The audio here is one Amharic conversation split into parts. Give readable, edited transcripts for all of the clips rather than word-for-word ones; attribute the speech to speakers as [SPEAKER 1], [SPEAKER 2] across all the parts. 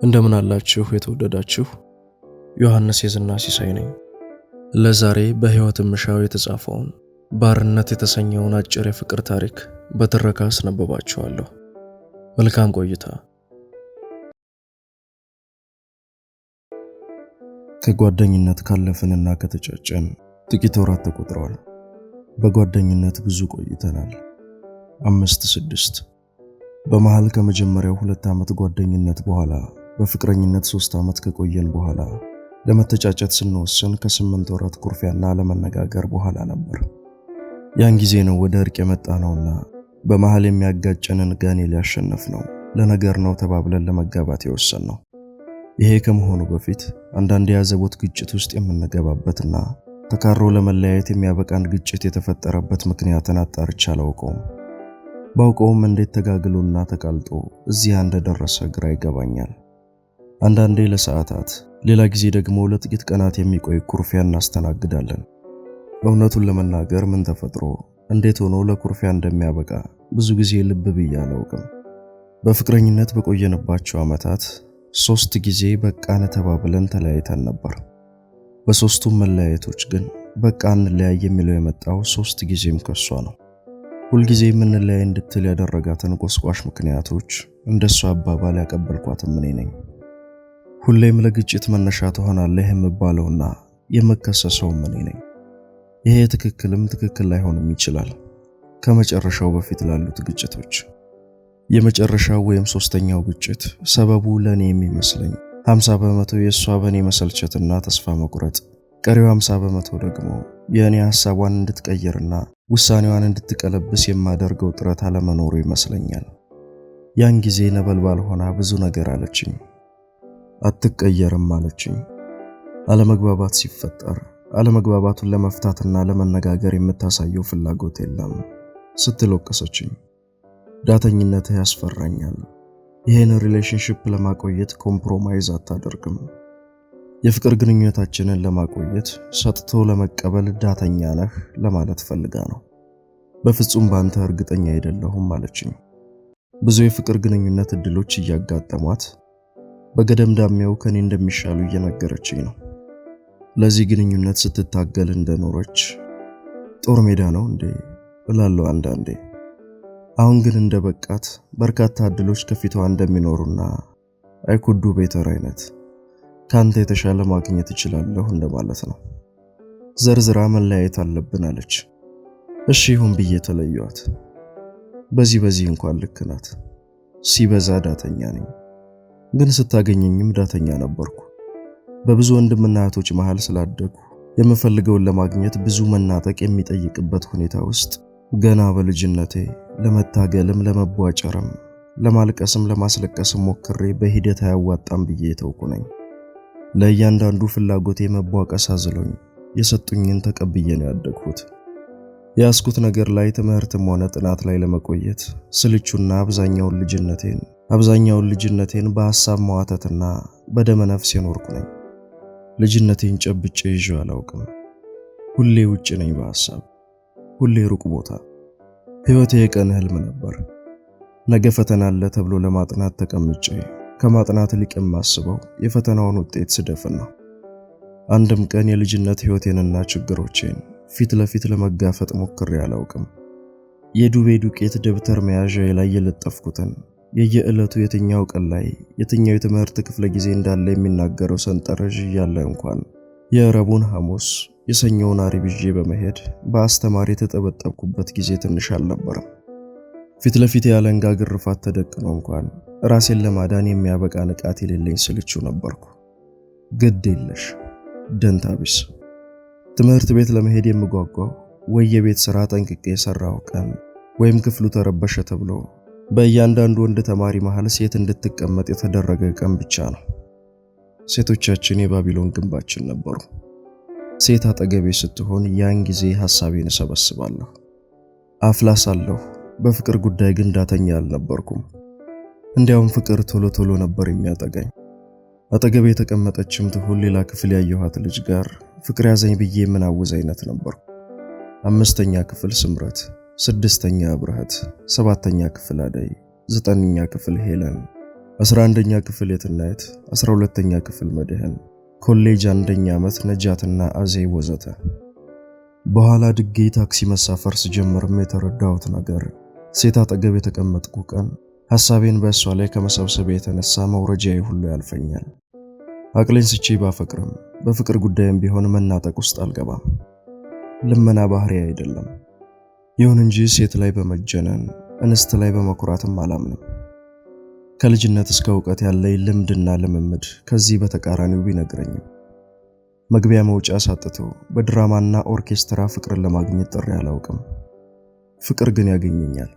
[SPEAKER 1] እንደምን አላችሁ የተወደዳችሁ ዮሐንስ የዝና ሲሳይ ነኝ። ለዛሬ በሕይወት ምሻው የተጻፈውን ባርነት የተሰኘውን አጭር የፍቅር ታሪክ በትረካ አስነብባችኋለሁ። መልካም ቆይታ። ከጓደኝነት ካለፍንና ከተጫጨን ጥቂት ወራት ተቆጥረዋል። በጓደኝነት ብዙ ቆይተናል። 5-6 በመሃል ከመጀመሪያው 2 ዓመት ጓደኝነት በኋላ በፍቅረኝነት 3 ዓመት ከቆየን በኋላ ለመተጫጨት ስንወስን ከ8 ወራት ኩርፊያና ለመነጋገር በኋላ ነበር። ያን ጊዜ ነው ወደ እርቅ የመጣነውና በመሃል የሚያጋጨንን ጋኔል ያሸነፍነው ለነገር ነው ተባብለን ለመጋባት የወሰንነው። ይሄ ከመሆኑ በፊት አንዳንድ የያዘቦት ግጭት ውስጥ የምንገባበትና ተካሮ ለመለያየት የሚያበቃን ግጭት የተፈጠረበት ምክንያትን አጣርቼ አላውቀውም። ባውቀውም እንዴት ተጋግሎና ተቃልጦ እዚያ እንደደረሰ ግራ ይገባኛል። አንዳንዴ ለሰዓታት፣ ሌላ ጊዜ ደግሞ ለጥቂት ቀናት የሚቆይ ኩርፊያ እናስተናግዳለን። እውነቱን ለመናገር ምን ተፈጥሮ እንዴት ሆኖ ለኩርፊያ እንደሚያበቃ ብዙ ጊዜ ልብ ብዬ አላውቅም። በፍቅረኝነት በቆየንባቸው ዓመታት 3 ጊዜ በቃን ተባብለን ተለያይተን ነበር። በ3ቱም መለያየቶች ግን በቃ እንለያይ የሚለው የመጣው 3 ጊዜም ከሷ ነው። ሁልጊዜ የምንለያይ እንድትል ያደረጋትን ቆስቋሽ ምክንያቶች እንደሷ አባባል ያቀበልኳትም እኔ ነኝ። ሁሌም ለግጭት መነሻ ትሆናለህ የምባለውና የምከሰሰውም እኔ ነኝ። ይሄ ትክክል ላይሆንም ይችላል። ከመጨረሻው በፊት ላሉት ግጭቶች የመጨረሻው ወይም 3ኛው ግጭት ሰበቡ ለኔ የሚመስለኝ 50% የሷ በኔ መሰልቸትና ተስፋ መቁረጥ፣ ቀሪው 50% ደግሞ የኔ ሐሳቧን እንድትቀይርና ውሳኔዋን እንድትቀለብስ የማደርገው ጥረት አለመኖሩ ይመስለኛል። ያን ጊዜ ነበልባል ሆና ብዙ ነገር አለችኝ። አትቀየርም አለችኝ። አለመግባባት ሲፈጠር አለመግባባቱን ለመፍታትና ለመነጋገር የምታሳየው ፍላጎት የለም ስትል ወቀሰችኝ። ዳተኝነትህ ያስፈራኛል። ይሄን ሪሌሽንሺፕ ለማቆየት ኮምፕሮማይዝ አታደርግም። የፍቅር ግንኙነታችንን ለማቆየት ሰጥቶ ለመቀበል ዳተኛ ነህ ለማለት ፈልጋ ነው። በፍጹም ባንተ እርግጠኛ አይደለሁም አለችኝ። ብዙ የፍቅር ግንኙነት እድሎች እያጋጠሟት በገደምዳሜው ከኔ እንደሚሻሉ እየነገረችኝ ነው። ለዚህ ግንኙነት ስትታገል እንደኖረች ጦር ሜዳ ነው እንዴ እላለሁ አንዳንዴ። አሁን ግን እንደበቃት በርካታ እድሎች ከፊቷ እንደሚኖሩና አይኩዱ ቤተር አይነት ካንተ የተሻለ ማግኘት እችላለሁ እንደማለት ነው። ዘርዝራ መለያየት አለብን አለች። እሺ ይሁን ብዬ ተለየኋት። በዚህ እንኳን ልክ ናት። ሲበዛ ዳተኛ ነኝ፣ ግን ስታገኘኝም ዳተኛ ነበርኩ። በብዙ ወንድምና እህቶች መሃል ስላደግኩ የምፈልገውን ለማግኘት ብዙ መናጠቅ የሚጠይቅበት ሁኔታ ውስጥ ገና በልጅነቴ ለመታገልም ለመቧጨርም ለማልቀስም ለማስለቀስም ሞክሬ በሂደት አያዋጣም ብዬ የተውኩ ነኝ። ለእያንዳንዱ ፍላጎቴ መቧቀስ አዝሎኝ የሰጡኝን ተቀብዬ ነው ያደግሁት። ያስኩት ነገር ላይ ትምህርትም ሆነ ጥናት ላይ ለመቆየት ስልቹና አብዛኛውን ልጅነቴን በሐሳብ መዋተትና በደመ ነፍስ የኖርኩ ነኝ። ልጅነቴን ጨብጬ ይዤው አላውቅም። ሁሌ ውጭ ነኝ በሐሳብ፣ ሁሌ ሩቅ ቦታ። ሕይወቴ የቀን ህልም ነበር። ነገ ፈተና አለ ተብሎ ለማጥናት ተቀምጬ ከማጥናት ይልቅ የማስበው የፈተናውን ውጤት ስደፍን ነው። አንድም ቀን የልጅነት ሕይወቴንና ችግሮቼን ፊት ለፊት ለመጋፈጥ ሞክሬ አላውቅም። የዱቤ ዱቄት ደብተር መያዣዬ ላይ የለጠፍኩትን የየዕለቱ የትኛው ቀን ላይ የትኛው የትምህርት ክፍለ ጊዜ እንዳለ የሚናገረው ሰንጠረዥ እያለ እንኳን የረቡዕን ሐሙስ የሰኞውን ዓርብ ይዤ በመሄድ በአስተማሪ የተጠበጠብኩበት ጊዜ ትንሽ አልነበረም። ፊት ለፊት ያለንጋ ግርፋት ተደቅኖ እንኳን ራሴን ለማዳን የሚያበቃ ንቃት የሌለኝ ስልቹ ነበርኩ። ግድ የለሽ ደንታ ቢስ። ትምህርት ቤት ለመሄድ የምጓጓው ወይ የቤት ሥራ ጠንቅቄ የሰራው ቀን ወይም ክፍሉ ተረበሸ ተብሎ በእያንዳንዱ ወንድ ተማሪ መሃል ሴት እንድትቀመጥ የተደረገ ቀን ብቻ ነው። ሴቶቻችን የባቢሎን ግንባችን ነበሩ። ሴት አጠገቤ ስትሆን ያን ጊዜ ሐሳቤን እሰበስባለሁ። አፍላ ሳለሁ በፍቅር ጉዳይ ግን ዳተኛ አልነበርኩም። እንዲያውም ፍቅር ቶሎ ነበር የሚያጠጋኝ። አጠገቤ የተቀመጠችም ትሁን ሌላ ክፍል ያየኋት ልጅ ጋር ፍቅር ያዘኝ ብዬ የምናውዝ አይነት ነበርኩ። 5ኛ ክፍል ስምረት፣ 6ኛ ብርሃት፣ 7ኛ ክፍል አደይ፣ 9ኛ ክፍል ሄለን፣ 11ኛ ክፍል የትናየት፣ 12ኛ ክፍል መድህን፣ ኮሌጅ 1ኛ ዓመት ነጃትና አዜብ ወዘተ። በኋላ ድጌ ታክሲ መሳፈር ስጀምርም የተረዳሁት ነገር ሴት አጠገብ የተቀመጥኩ ቀን ሐሳቤን በእሷ ላይ ከመሰብሰብ የተነሳ መውረጃዬ ሁሉ ያልፈኛል። አቅሌን ስቼ ባፈቅርም በፍቅር ጉዳይም ቢሆን መናጠቅ ውስጥ አልገባም። ልመና ባህሪ አይደለም። ይሁን እንጂ ሴት ላይ በመጀነን እንስት ላይ በመኩራትም አላምንም። ከልጅነት እስከ ዕውቀት ያለኝ ልምድና ልምምድ ከዚህ በተቃራኒው ቢነግረኝም መግቢያ መውጫ ሳጥቶ በድራማና ኦርኬስትራ ፍቅርን ለማግኘት ጥሪ አላውቅም። ፍቅር ግን ያገኘኛል።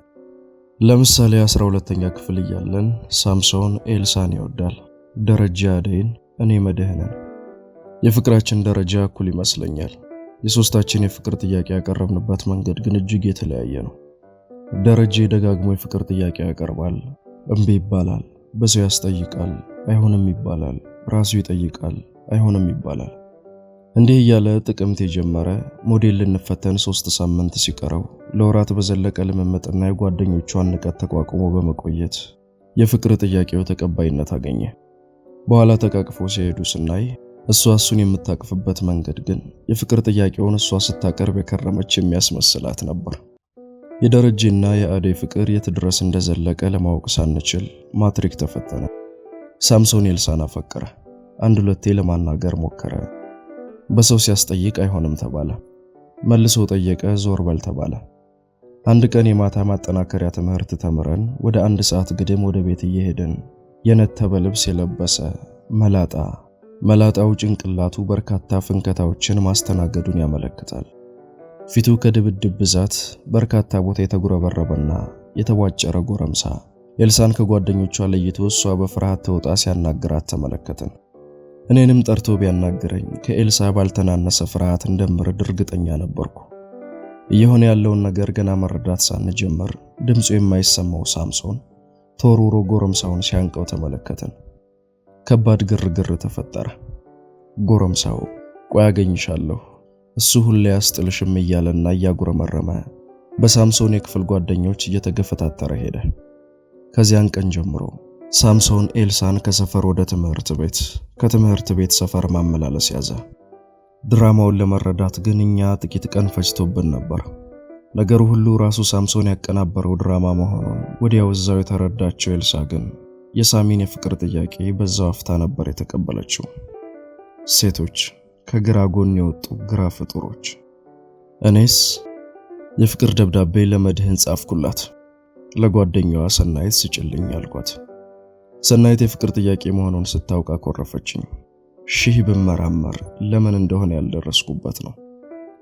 [SPEAKER 1] ለምሳሌ 12ኛ ክፍል እያለን ሳምሶን ኤልሳን ይወዳል፣ ደረጃ አደይን፣ እኔ መድህንን። የፍቅራችን ደረጃ እኩል ይመስለኛል። የሶስታችን የፍቅር ጥያቄ ያቀረብንበት መንገድ ግን እጅግ የተለያየ ነው። ደረጃ ደጋግሞ የፍቅር ጥያቄ ያቀርባል፣ እምቢ ይባላል፣ በሰው ያስጠይቃል፣ አይሆንም ይባላል፣ ራሱ ይጠይቃል፣ አይሆንም ይባላል። እንዲህ እያለ ጥቅምት የጀመረ ሞዴል ልንፈተን 3 ሳምንት ሲቀረው ለወራት በዘለቀ ልምምጥና የጓደኞቿን ንቀት ተቋቁሞ በመቆየት የፍቅር ጥያቄው ተቀባይነት አገኘ። በኋላ ተቃቅፎ ሲሄዱ ስናይ እሱን የምታቅፍበት መንገድ ግን የፍቅር ጥያቄውን እሷ ስታቀርብ የከረመች የሚያስመስላት ነበር። የደረጀና የአደይ ፍቅር የት ድረስ እንደዘለቀ ለማወቅ ሳንችል ማትሪክ ተፈተነ። ሳምሶን ኤልሳን አፈቀረ። 1-2 ለማናገር ሞከረ። በሰው ሲያስጠይቅ አይሆንም ተባለ። መልሶ ጠየቀ፣ ዞር በል ተባለ። አንድ ቀን የማታ ማጠናከሪያ ትምህርት ተምረን ወደ 1 ሰዓት ግድም ወደ ቤት እየሄድን የነተበ ልብስ የለበሰ መላጣው ጭንቅላቱ በርካታ ፍንከታዎችን ማስተናገዱን ያመለክታል። ፊቱ ከድብድብ ብዛት በርካታ ቦታ የተጉረበረበና የተቧጨረ ጎረምሳ ኤልሳን ከጓደኞቿ ለይቶ እሷ በፍርሃት ተውጣ ሲያናግራት ተመለከትን። እኔንም ጠርቶ ቢያናግረኝ ከኤልሳ ባልተናነሰ ፍርሃት እንደምርድ እርግጠኛ ነበርኩ። እየሆነ ያለውን ነገር ገና መረዳት ሳንጀምር ድምፁ የማይሰማው ሳምሶን ተወርውሮ ጎረምሳውን ሲያንቀው ተመለከትን። ከባድ ግርግር ተፈጠረ። ጎረምሳው ቆይ አገኝሻለሁ፣ እሱ ሁሌ ያስጥልሽም እያለና እያጉረመረመ በሳምሶን የክፍል ጓደኞች እየተገፈታተረ ሄደ። ከዚያን ቀን ጀምሮ ሳምሶን ኤልሳን ከሰፈር ወደ ትምህርት ቤት፣ ከትምህርት ቤት ሰፈር ማመላለስ ያዘ። ድራማውን ለመረዳት ግን እኛ ጥቂት ቀን ፈጅቶብን ነበር። ነገሩ ሁሉ ራሱ ሳምሶን ያቀናበረው ድራማ መሆኑን ወዲያው እዛው የተረዳችው ኤልሳ ግን የሳሚን የፍቅር ጥያቄ በዛው አፍታ ነበር የተቀበለችው። ሴቶች ከግራ ጎን የወጡ ግራ ፍጡሮች። እኔስ የፍቅር ደብዳቤ ለመድህን ጻፍኩላት። ለጓደኛዋ ሰናይት ስጭልኝ አልኳት። ሰናይት የፍቅር ጥያቄ መሆኑን ስታውቅ አኮረፈችኝ። ሺህ ብመራመር ለምን እንደሆነ ያልደረስኩበት ነው።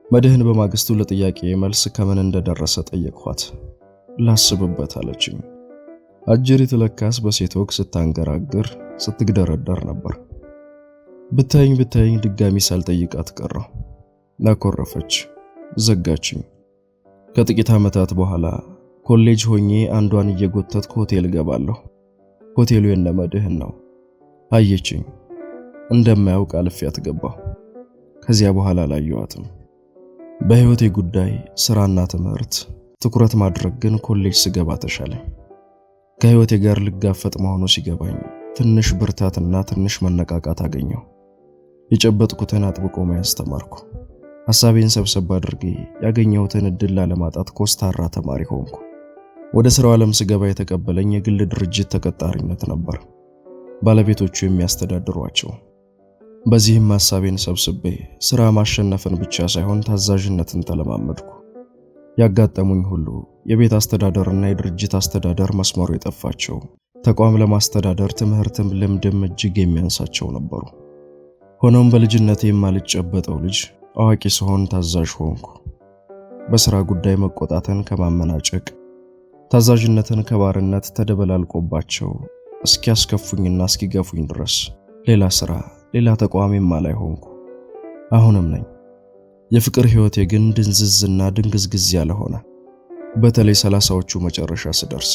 [SPEAKER 1] መድህን በማግስቱ ለጥያቄ መልስ ከምን እንደደረሰ ጠየቅኋት። ላስብበት አለችኝ። አጅሪት ለካስ በሴት ወግ ስታንገራግር ስትግደረደር ነበር። ብታይኝ ድጋሚ ሳልጠይቃት ቀረሁ። ናኮረፈች፣ ዘጋችኝ። ከጥቂት ዓመታት በኋላ ኮሌጅ ሆኜ አንዷን እየጎተትኩ ሆቴል ገባለሁ። ሆቴሉ የነ መድህን ነው። አየችኝ። እንደማያውቅ አልፌያት ገባሁ። ከዚያ በኋላ አላየኋትም። በህይወቴ ጉዳይ ስራና ትምህርት ትኩረት ማድረግ ግን ኮሌጅ ስገባ ተሻለኝ። ከህይወቴ ጋር ልጋፈጥ መሆኑ ሲገባኝ ትንሽ ብርታትና ትንሽ መነቃቃት አገኘሁ። የጨበጥኩትን አጥብቆ መያዝ ተማርኩ። ሐሳቤን ሰብሰብ አድርጌ ያገኘሁትን እድል ላለማጣት ኮስታራ ተማሪ ሆንኩ። ወደ ስራው ዓለም ስገባ የተቀበለኝ የግል ድርጅት ተቀጣሪነት ነበር፣ ባለቤቶቹ የሚያስተዳድሯቸው። በዚህም ሐሳቤን ሰብስቤ ስራ ማሸነፍን ብቻ ሳይሆን ታዛዥነትን ተለማመድኩ። ያጋጠሙኝ ሁሉ የቤት አስተዳደርና የድርጅት አስተዳደር መስመሩ የጠፋቸው፣ ተቋም ለማስተዳደር ትምህርትም ልምድም እጅግ የሚያንሳቸው ነበሩ። ሆኖም በልጅነቴ የማልጨበጠው ልጅ አዋቂ ስሆን ታዛዥ ሆንኩ። በስራ ጉዳይ መቆጣትን ከማመናጨቅ፣ ታዛዥነትን ከባርነት ተደበላልቆባቸው እስኪያስከፉኝና እስኪገፉኝ ድረስ ሌላ ስራ፣ ሌላ ተቋምም ላይ ሆንኩ። አሁንም ነኝ። የፍቅር ህይወቴ ግን ድንዝዝና ድንግዝግዝ ያለ ሆነ። በተለይ 30ዎቹ መጨረሻ ስደርስ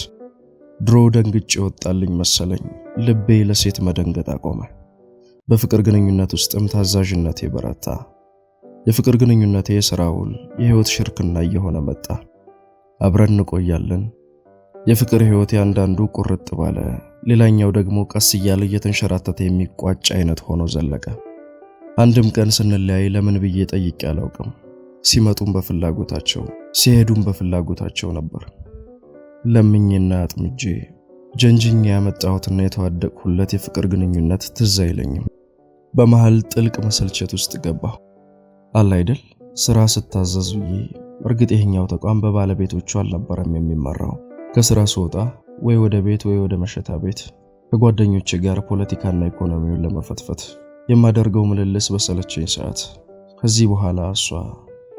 [SPEAKER 1] ድሮ ደንግጬ ወጣልኝ መሰለኝ ልቤ ለሴት መደንገጥ አቆመ። በፍቅር ግንኙነት ውስጥም ታዛዥነቴ በረታ። የፍቅር ግንኙነቴ የሥራ ውል፣ የህይወት ሽርክና እየሆነ መጣ። አብረን እንቆያለን፣ የፍቅር ህይወት ያንዳንዱ ቁርጥ ባለ፣ ሌላኛው ደግሞ ቀስ እያለ እየተንሸራተተ የሚቋጭ አይነት ሆኖ ዘለቀ። አንድም ቀን ስንለያይ ለምን ብዬ ጠይቄ አላውቅም። ሲመጡም በፍላጎታቸው ሲሄዱም በፍላጎታቸው ነበር። ለምኜና አጥምጄ ጀንጅኛ ያመጣሁትና የተዋደቅሁለት የፍቅር ግንኙነት ትዝ አይለኝም። በመሃል ጥልቅ መሰልቸት ውስጥ ገባሁ። አለ አይደል ስራ ስታዘዝ ብዬ። እርግጥ ይሄኛው ተቋም በባለቤቶቹ አልነበረም የሚመራው። ከስራ ስወጣ ወይ ወደ ቤት ወይ ወደ መሸታ ቤት ከጓደኞቼ ጋር ፖለቲካና ኢኮኖሚውን ለመፈትፈት የማደርገው ምልልስ በሰለቸኝ ሰዓት ከዚህ በኋላ እሷ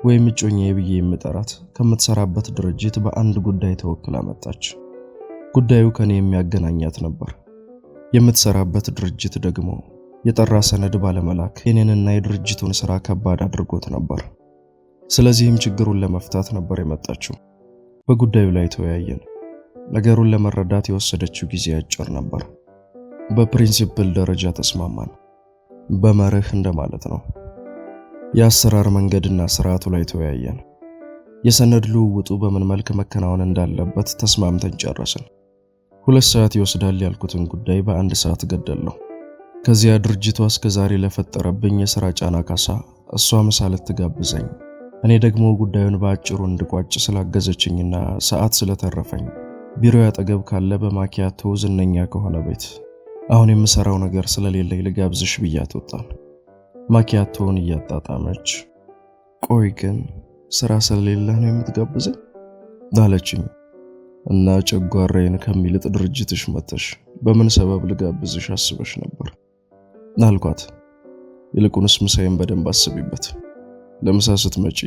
[SPEAKER 1] ወይም እጮኛዬ ብዬ የምጠራት ከምትሰራበት ድርጅት በአንድ ጉዳይ ተወክላ መጣች። ጉዳዩ ከኔ የሚያገናኛት ነበር። የምትሰራበት ድርጅት ደግሞ የጠራ ሰነድ ባለመላክ የኔንና የድርጅቱን ስራ ከባድ አድርጎት ነበር። ስለዚህም ችግሩን ለመፍታት ነበር የመጣችው። በጉዳዩ ላይ ተወያየን። ነገሩን ለመረዳት የወሰደችው ጊዜ አጭር ነበር። በፕሪንሲፕል ደረጃ ተስማማን። በመርህ እንደማለት ነው። የአሰራር መንገድና ስርዓቱ ላይ ተወያየን። የሰነድ ልውውጡ በምን መልክ መከናወን እንዳለበት ተስማምተን ጨረስን። 2 ሰዓት ይወስዳል ያልኩትን ጉዳይ በ1 ሰዓት ገደልነው። ከዚያ ድርጅቷ እስከዛሬ ለፈጠረብኝ የሥራ ጫና ካሳ እሷ ምሳ ልትጋብዘኝ፣ እኔ ደግሞ ጉዳዩን በአጭሩ እንድቋጭ ስላገዘችኝና ሰዓት ስለተረፈኝ ቢሮ ያጠገብ ካለ በማኪያቶ ዝነኛ ከሆነ ቤት አሁን የምሰራው ነገር ስለሌለኝ ልጋብዝሽ ብያት ወጣን። ማኪያቶውን እያጣጣመች ቆይ ግን ስራ ስለሌለ ነው የምትጋብዘኝ አለችኝ። እና ጨጓራዬን ከሚልጥ ድርጅትሽ መተሽ በምን ሰበብ ልጋብዝሽ አስበሽ ነበር አልኳት። ይልቁንስ ምሳዬን በደንብ አስቢበት። ለምሳ ስትመጪ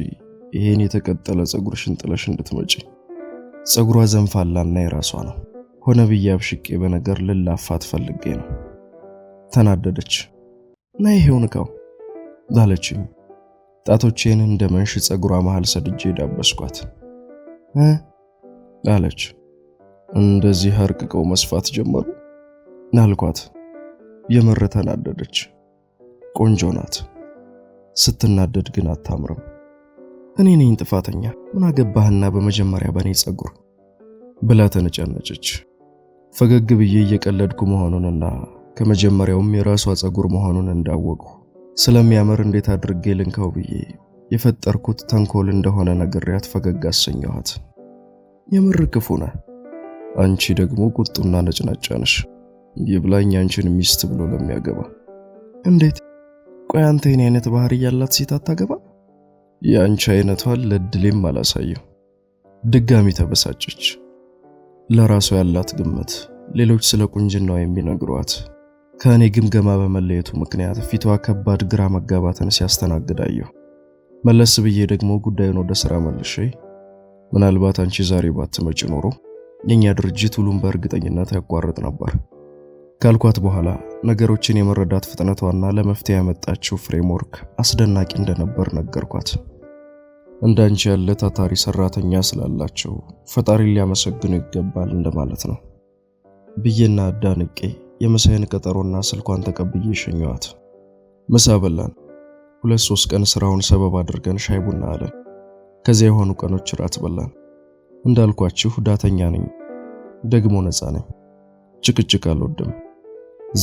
[SPEAKER 1] ይሄን የተቀጠለ ጸጉርሽን ጥለሽ እንድትመጪ። ጸጉሯ ዘንፋላና የራሷ ነው። ሆነ ብዬ አብሽቄ በነገር ልላፋት ፈልጌ ነው። ተናደደች። ነይ ይሄው ንካው አለችኝ። ጣቶቼን እንደ መንሽ ጸጉሯ መሃል ሰድጄ ዳበስኳት። አለች። እንደዚህ አርቅቀው መስፋት ጀመሩ አልኳት። የምር ተናደደች። ቆንጆ ናት። ስትናደድ ግን አታምርም። እኔ ነኝ ጥፋተኛ፣ ምን አገባህና በመጀመሪያ በኔ ጸጉር ብላ ተነጫነጨች። ፈገግ ብዬ እየቀለድኩ መሆኑንና ከመጀመሪያውም የራሷ ጸጉር መሆኑን እንዳወቅሁ ስለሚያምር እንዴት አድርጌ ልንካው ብዬ የፈጠርኩት ተንኮል እንደሆነ ነግሬያት ፈገግ አሰኘኋት። የምር ክፉ ነህ፣ አንቺ ደግሞ ቁጡና ነጭናጫ ነሽ። ይብላኝ አንቺን ሚስት ብሎ ለሚያገባ። እንዴት? ቆይ አንተ የኔ አይነት ባህሪ ያላት ሴት አታገባ? የአንቺ አይነቷን ለድሌም አላሳየው። ድጋሚ ተበሳጨች። ለራሷ ያላት ግምት ሌሎች ስለ ቁንጅናዋ የሚነግሯት ከእኔ ግምገማ በመለየቱ ምክንያት ፊቷ ከባድ ግራ መጋባትን ሲያስተናግዳየሁ። መለስ ብዬ ደግሞ ጉዳዩን ወደ ሥራ መልሼ ምናልባት አንቺ ዛሬ ባትመጪ ኖሮ የኛ ድርጅት ሁሉም በእርግጠኝነት ያቋርጥ ነበር ካልኳት በኋላ ነገሮችን የመረዳት ፍጥነቷና ለመፍትሄ ያመጣችው ፍሬምወርክ አስደናቂ እንደነበር ነገርኳት። እንዳንቺ ያለ ታታሪ ሰራተኛ ስላላቸው ፈጣሪ ሊያመሰግኑ ይገባል እንደማለት ነው ብዬና አዳንቄ የምሳዬን ቀጠሮና ስልኳን ተቀብዬ ሸኘኋት። ምሳ በላን። 2-3 ቀን ስራውን ሰበብ አድርገን ሻይ ቡና አለን። ከዚያ የሆኑ ቀኖች ራት በላን። እንዳልኳችሁ ዳተኛ ነኝ፣ ደግሞ ነፃ ነኝ። ጭቅጭቅ አልወድም።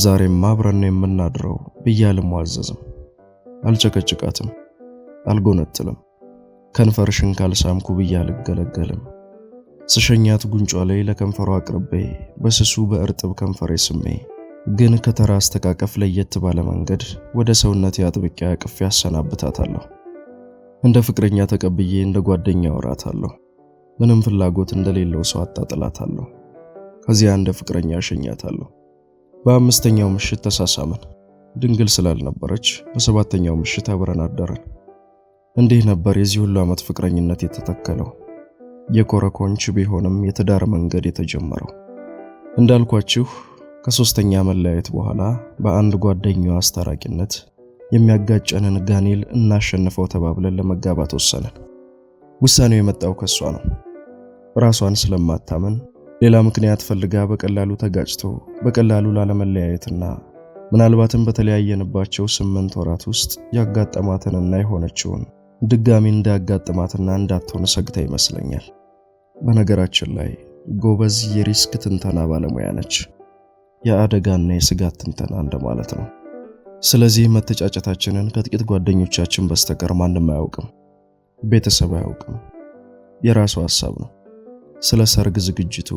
[SPEAKER 1] ዛሬም አብረን ነው የምናድረው ብያልም ዋዘዝም። አልጨቀጭቃትም፣ አልጎነትልም። ከንፈርሽን ካልሳምኩ ብያልገለገልም። ስሸኛት ጉንጯ ላይ ለከንፈሯ አቅርቤ በስሱ በእርጥብ ከንፈሬ ስሜ ግን ከተራ አስተቃቀፍ ለየት ባለ መንገድ ወደ ሰውነቴ አጥብቄ አቅፌ አሰናብታታለሁ። እንደ ፍቅረኛ ተቀብዬ እንደ ጓደኛ አወራታለሁ። ምንም ፍላጎት እንደሌለው ሰው አጣጥላታለሁ። ከዚያ እንደ ፍቅረኛ አሸኛታለሁ። በ5ኛው ምሽት ተሳሳመን። ድንግል ስላልነበረች በ7ኛው ምሽት አብረን አደረን። እንዲህ ነበር የዚህ ሁሉ ዓመት ፍቅረኝነት የተተከለው። የኮረኮንች ቢሆንም የትዳር መንገድ የተጀመረው። እንዳልኳችሁ ከ3ኛ መለያየት በኋላ በአንድ ጓደኛዋ አስታራቂነት የሚያጋጨንን ጋኔል እናሸንፈው ተባብለን ለመጋባት ወሰንን። ውሳኔው የመጣው ከሷ ነው። ራሷን ስለማታመን ሌላ ምክንያት ፈልጋ በቀላሉ ተጋጭቶ በቀላሉ ላለመለያየትና ምናልባትም በተለያየንባቸው 8 ወራት ውስጥ ያጋጠማትንና የሆነችውን ድጋሚ እንዳያጋጥማትና እንዳትሆን ሰግታ ይመስለኛል። በነገራችን ላይ ጎበዝ የሪስክ ትንተና ባለሙያ ነች። የአደጋና የስጋት ትንተና እንደማለት ነው። ስለዚህ መተጫጨታችንን ከጥቂት ጓደኞቻችን በስተቀር ማንም አያውቅም። ቤተሰብ አያውቅም። የራሱ ሐሳብ ነው። ስለ ሰርግ ዝግጅቱ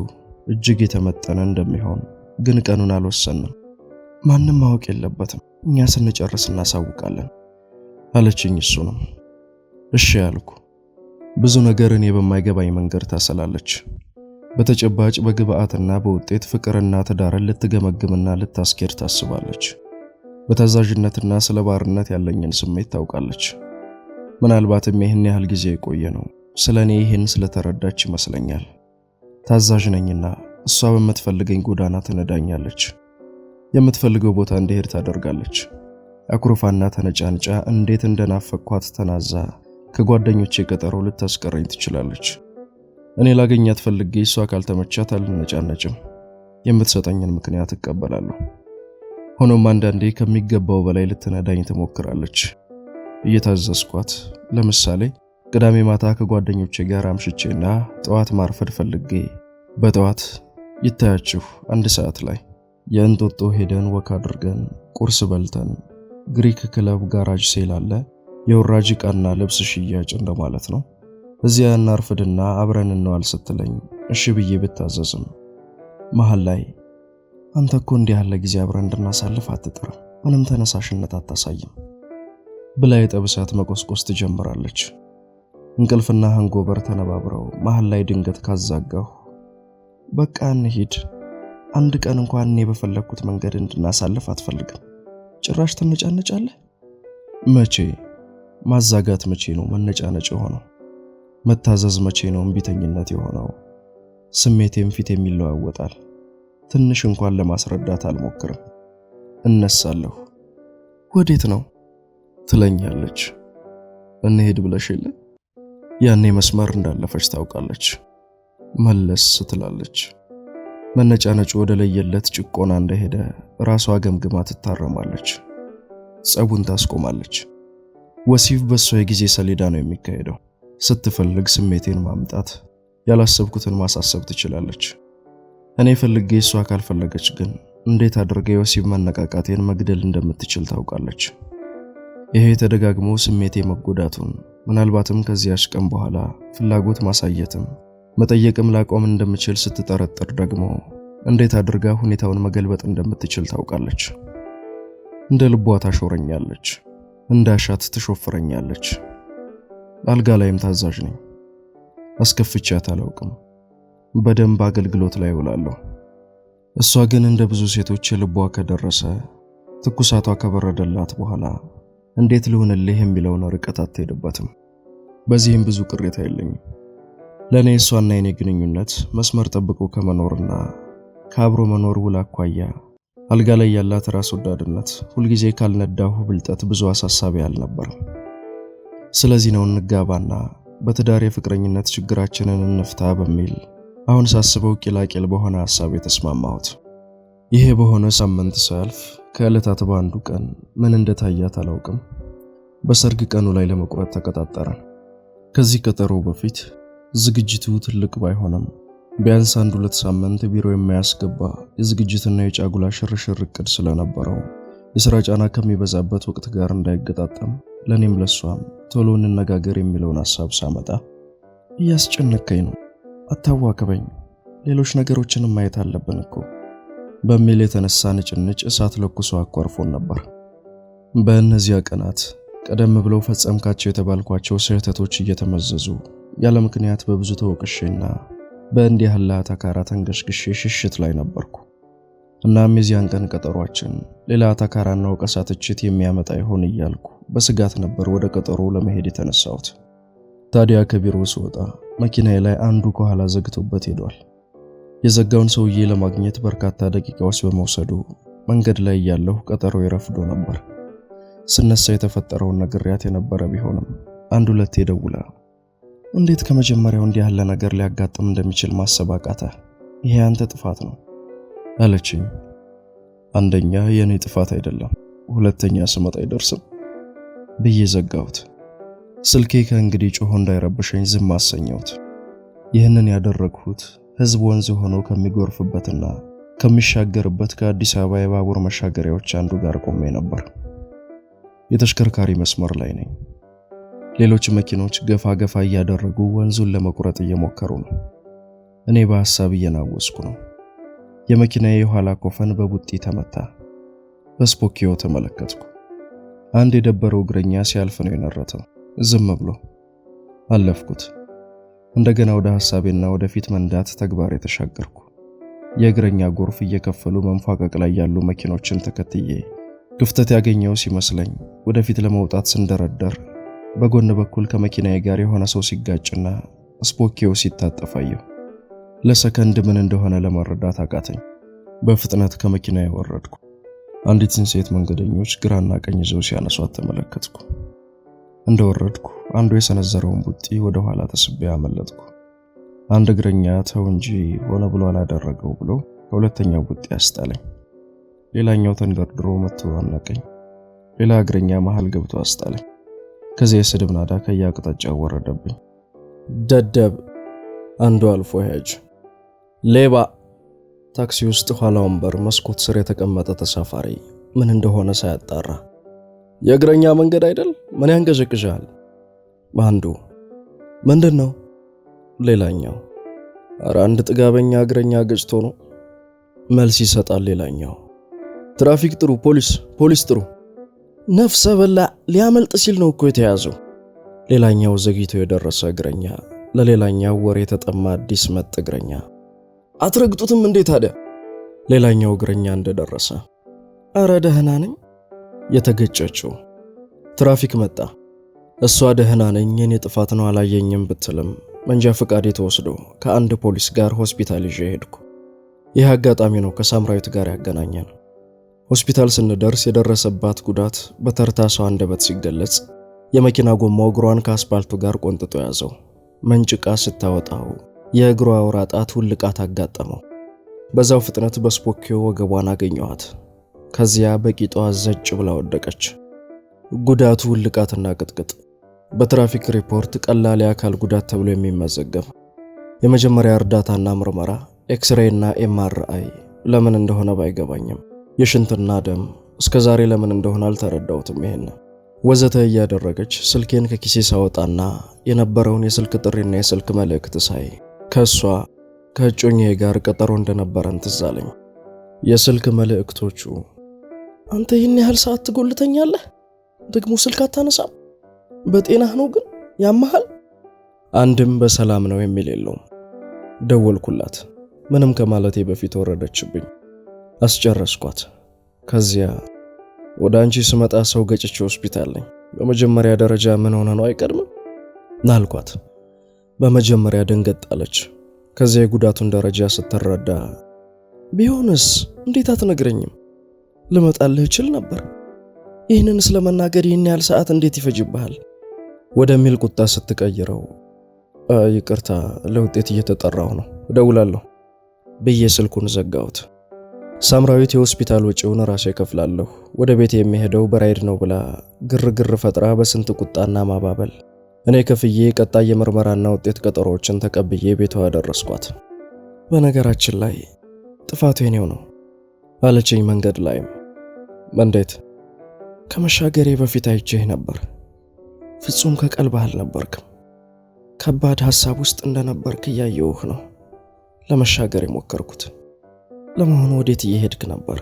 [SPEAKER 1] እጅግ የተመጠነ እንደሚሆን ግን ቀኑን አልወሰንም። ማንም ማወቅ የለበትም፣ እኛ ስንጨርስ እናሳውቃለን አለችኝ። እሱንም እሺ ያልኩ። ብዙ ነገር እኔ በማይገባኝ መንገድ ታሰላለች። በተጨባጭ በግብአትና በውጤት ፍቅርና ትዳርን ልትገመግምና ልታስኬድ ታስባለች። በታዛዥነትና ስለ ባርነት ያለኝን ስሜት ታውቃለች። ምናልባትም ይህን ያህል ጊዜ የቆየ ነው ስለኔ ይህን ስለተረዳች ይመስለኛል። ታዛዥ ነኝና እሷ በምትፈልገኝ ጎዳና ትነዳኛለች። የምትፈልገው ቦታ እንድሄድ ታደርጋለች። አኩርፋና ተነጫንጫ እንዴት እንደናፈቅኳት ተናዛ ከጓደኞቼ ቀጠሮ ልታስቀረኝ ትችላለች። እኔ ላገኛት ፈልጌ እሷ ካልተመቻት አልነጫነጭም። የምትሰጠኝን ምክንያት እቀበላለሁ። ሆኖም አንዳንዴ ከሚገባው በላይ ልትነዳኝ ትሞክራለች። እየታዘዝኳት፣ ለምሳሌ ቅዳሜ ማታ ከጓደኞቼ ጋር አምሽቼና ጠዋት ማርፈድ ፈልጌ በጠዋት ይታያችሁ 1 ሰዓት ላይ የእንጦጦ ሄደን ወክ አድርገን ቁርስ በልተን ግሪክ ክለብ ጋራጅ ሴል አለ፣ የወራጅ ዕቃና ልብስ ሽያጭ እንደማለት ነው። እዚያ እናርፍድና አብረን እንዋል ስትለኝ እሺ ብዬ ብታዘዝም መሃል ላይ አንተ እኮ እንዲህ ያለ ጊዜ አብረን እንድናሳልፍ አትጥርም፣ ምንም ተነሳሽነት አታሳይም ብላ የጠብሳት መቆስቆስ ትጀምራለች። እንቅልፍና ሃንጎቨር ተነባብረው መሃል ላይ ድንገት ካዛጋሁ በቃ እንሂድ፣ አንድ ቀን እንኳን እኔ በፈለኩት መንገድ እንድናሳልፍ አትፈልግም፣ ጭራሽ ትነጫነጫለህ። መቼ ማዛጋት መቼ ነው መነጫነጭ የሆነው? መታዘዝ መቼ ነው እምቢተኝነት የሆነው? ስሜቴም ፊቴም ይለዋወጣል። ትንሽ እንኳን ለማስረዳት አልሞክርም። እነሳለሁ። ወዴት ነው ትለኛለች። እንሄድ ብለሽ የለ? ያኔ መስመር እንዳለፈች ታውቃለች። መለስ ትላለች። መነጫነጩ ወደ ለየለት ጭቆና እንደሄደ ራሷ ገምግማ ትታረማለች። ጸቡን ታስቆማለች። ወሲብ በሷ የጊዜ ሰሌዳ ነው የሚካሄደው። ስትፈልግ ስሜቴን ማምጣት፣ ያላሰብኩትን ማሳሰብ ትችላለች። እኔ ፈልጌ እሷ ካልፈለገች ግን እንዴት አድርጋ የወሲብ መነቃቃቴን መግደል እንደምትችል ታውቃለች። ይሄ ተደጋግሞ ስሜቴ መጎዳቱን፣ ምናልባትም ከዚያች ቀን በኋላ ፍላጎት ማሳየትም መጠየቅም ላቆም እንደምችል ስትጠረጥር ደግሞ እንዴት አድርጋ ሁኔታውን መገልበጥ እንደምትችል ታውቃለች። እንደ ልቧ ታሾረኛለች፣ እንዳሻት ትሾፍረኛለች። አልጋ ላይም ታዛዥ ነኝ። አስከፍቻት አላውቅም። በደንብ አገልግሎት ላይ ውላለሁ። እሷ ግን እንደ ብዙ ሴቶች ልቧ ከደረሰ ትኩሳቷ ከበረደላት በኋላ እንዴት ልሆንልህ የሚለውን ርቀት አትሄድበትም። በዚህም ብዙ ቅሬታ የለኝም። ለኔ እሷና የኔ ግንኙነት መስመር ጠብቆ ከመኖርና ከአብሮ መኖር ውል አኳያ አልጋ ላይ ያላት ራስ ወዳድነት ሁልጊዜ ካልነዳሁ ብልጠት ብዙ አሳሳቢ አልነበረም። ስለዚህ ነው እንጋባና በትዳር የፍቅረኝነት ችግራችንን እንፍታ በሚል አሁን ሳስበው ቂላቂል በሆነ ሐሳብ የተስማማሁት። ይሄ በሆነ ሳምንት ሳያልፍ ከዕለታት በአንዱ ቀን ምን እንደታያት አላውቅም፣ በሰርግ ቀኑ ላይ ለመቁረጥ ተቀጣጠረን። ከዚህ ቀጠሮ በፊት ዝግጅቱ ትልቅ ባይሆንም ቢያንስ 1-2 ሳምንት ቢሮ የማያስገባ የዝግጅትና የጫጉላ ሽርሽር እቅድ ስለነበረው የሥራ ጫና ከሚበዛበት ወቅት ጋር እንዳይገጣጠም ለኔም ለሷም ቶሎ እንነጋገር የሚለውን ሐሳብ ሳመጣ እያስጨነቀኝ ነው፣ አታዋክበኝ፣ ሌሎች ነገሮችንም ማየት አለብን እኮ በሚል የተነሳ ንጭንጭ እሳት ለኩሶ አቋርፎን ነበር። በእነዚያ ቀናት ቀደም ብለው ፈጸምካቸው የተባልኳቸው ስህተቶች እየተመዘዙ ያለ ምክንያት በብዙ ተወቅሼና በእንዲህ ያለ አታካራ ተንገሽግሼ ሽሽት ላይ ነበርኩ። እናም የዚያን ቀን ቀጠሯችን ሌላ አታካራና ወቀሳ ትችት የሚያመጣ ይሆን እያልኩ በስጋት ነበር ወደ ቀጠሮ ለመሄድ የተነሳሁት። ታዲያ ከቢሮ ስወጣ መኪናዬ ላይ አንዱ ከኋላ ዘግቶበት ሄዷል። የዘጋውን ሰውዬ ለማግኘት በርካታ ደቂቃዎች በመውሰዱ መንገድ ላይ ያለሁ ቀጠሮ ይረፍዶ ነበር። ስነሳ የተፈጠረውን ነግሬያት የነበረ ቢሆንም 1-2 ደውላ እንዴት ከመጀመሪያው እንዲህ ያለ ነገር ሊያጋጥም እንደሚችል ማሰብ አቃተ? ይሄ አንተ ጥፋት ነው አለችኝ። አንደኛ የኔ ጥፋት አይደለም፣ ሁለተኛ ስመጣ አይደርስም ብዬ ዘጋሁት። ስልኬ ከእንግዲህ ጮሆ እንዳይረብሸኝ ዝም አሰኘሁት። ይህንን ያደረግሁት ህዝብ ወንዝ ሆኖ ከሚጎርፍበትና ከሚሻገርበት ከአዲስ አበባ የባቡር መሻገሪያዎች አንዱ ጋር ቆሜ ነበር። የተሽከርካሪ መስመር ላይ ነኝ። ሌሎች መኪኖች ገፋ ገፋ እያደረጉ ወንዙን ለመቁረጥ እየሞከሩ ነው። እኔ በሐሳብ እየናወስኩ ነው። የመኪናዬ የኋላ ኮፈን በቡጢ ተመታ። በስፖኪዮ ተመለከትኩ። አንድ የደበረው እግረኛ ሲያልፍ ነው የነረተው። ዝም ብሎ አለፍኩት። እንደገና ወደ ሐሳቤና ወደፊት መንዳት ተግባር የተሻገርኩ። የእግረኛ ጎርፍ እየከፈሉ መንፋቀቅ ላይ ያሉ መኪኖችን ተከትዬ ክፍተት ያገኘው ሲመስለኝ ወደፊት ለመውጣት ስንደረደር በጎን በኩል ከመኪናዬ ጋር የሆነ ሰው ሲጋጭና ስፖኪዮ ሲታጠፋየው ለሰከንድ ምን እንደሆነ ለመረዳት አቃተኝ። በፍጥነት ከመኪናዬ ወረድኩ። አንዲትን ሴት መንገደኞች ግራና ቀኝ ይዘው ሲያነሷት ተመለከትኩ። እንደወረድኩ አንዱ የሰነዘረውን ቡጢ ወደ ኋላ ተስቤ አመለጥኩ። አንድ እግረኛ ተው እንጂ ሆነ ብሎ አላደረገው ብሎ ከሁለተኛው ቡጢ አስጣለኝ። ሌላኛው ተንደርድሮ መጥቶ አነቀኝ። ሌላ እግረኛ መሃል ገብቶ አስጣለኝ። ከዚያ የስድብ ናዳ ከየአቅጣጫው ወረደብኝ። ደደብ፣ አንዱ አልፎ ሄጅ፣ ሌባ። ታክሲ ውስጥ ኋላ ወንበር መስኮት ስር የተቀመጠ ተሳፋሪ ምን እንደሆነ ሳያጣራ የእግረኛ መንገድ አይደል? ምን ያንገዠግዣል? አንዱ ምንድነው? ሌላኛው ኧረ አንድ ጥጋበኛ እግረኛ ገጭቶ ነው መልስ ይሰጣል። ሌላኛው ትራፊክ ጥሩ፣ ፖሊስ ጥሩ። ነፍሰ በላ ሊያመልጥ ሲል ነው እኮ የተያዘው። ሌላኛው ዘግይቶ የደረሰ እግረኛ ለሌላኛው ወሬ የተጠማ አዲስ መጥ እግረኛ አትረግጡትም እንዴ ታዲያ? ሌላኛው እግረኛ እንደደረሰ ኧረ ደህና ነኝ። የተገጨችው ትራፊክ መጣ። እሷ ደህና ነኝ የኔ ጥፋት ነው አላየኝም ብትልም መንጃ ፈቃዴ ተወስዶ ከአንድ ፖሊስ ጋር ሆስፒታል ይዤ ሄድኩ። ይህ አጋጣሚ ነው ከሳምራዊት ጋር ያገናኘን። ሆስፒታል ስንደርስ የደረሰባት ጉዳት በተርታ ሰው አንደበት ሲገለጽ የመኪና ጎማው እግሯን ከአስፓልቱ ጋር ቆንጥጦ ያዘው። መንጭቃ ስታወጣው የእግሯ አውራ ጣት ውልቃት አጋጠመው። በዛው ፍጥነት በስፖኪዮ ወገቧን አገኘኋት። ከዚያ በቂጧ ዘጭ ብላ ወደቀች። ጉዳቱ ውልቃትና ቅጥቅጥ በትራፊክ ሪፖርት ቀላል የአካል ጉዳት ተብሎ የሚመዘገብ። የመጀመሪያ እርዳታና ምርመራ ኤክስሬይ እና ኤምአርአይ ለምን እንደሆነ ባይገባኝም የሽንትና ደም እስከዛሬ ለምን እንደሆነ አልተረዳሁትም። ይሄን ወዘተ እያደረገች ስልኬን ከኪሴ ሳወጣና የነበረውን የስልክ ጥሪና የስልክ መልእክት ሳይ ከሷ ከእጮኛዬ ጋር ቀጠሮ እንደነበረን ትዝ አለኝ። የስልክ መልእክቶቹ አንተ ይህን ያህል ሰዓት ትጎልተኛለህ? ደግሞ ስልክ አታነሳም? በጤናህ ነው ግን ያመሃል? አንድም በሰላም ነው የሚል የለውም። ደወልኩላት። ምንም ከማለቴ በፊት ወረደችብኝ። አስጨረስኳት። ከዚያ ወደ አንቺ ስመጣ ሰው ገጭቼ ሆስፒታል ነኝ። በመጀመሪያ ደረጃ ምን ሆነ ነው አይቀድምም ናልኳት። በመጀመሪያ ደንገጥ አለች። ከዚያ የጉዳቱን ደረጃ ስትረዳ ቢሆንስ እንዴት አትነግረኝም? ልመጣልህ እችል ነበር። ይህንን ስለመናገር ይህን ያህል ሰዓት እንዴት ይፈጅብሃል? ወደሚል ቁጣ ስትቀይረው ይቅርታ ለውጤት እየተጠራው ነው እደውላለሁ ብዬ ስልኩን ዘጋሁት። ሳምራዊት የሆስፒታል ወጪውን ራሴ ከፍላለሁ ወደ ቤት የሚሄደው በራይድ ነው ብላ ግርግር ፈጥራ በስንት ቁጣና ማባበል እኔ ከፍዬ ቀጣይ የምርመራና ውጤት ቀጠሮዎችን ተቀብዬ ቤቷ አደረስኳት። በነገራችን ላይ ጥፋቱ የኔው ነው አለችኝ መንገድ ላይም። እንዴት? ከመሻገሬ በፊት አይቼህ ነበር። ፍጹም ከቀልብህ አልነበርክም። ከባድ ሐሳብ ውስጥ እንደነበርክ እያየሁህ ነው ለመሻገር የሞከርኩት። ለመሆኑ ወዴት እየሄድክ ነበር?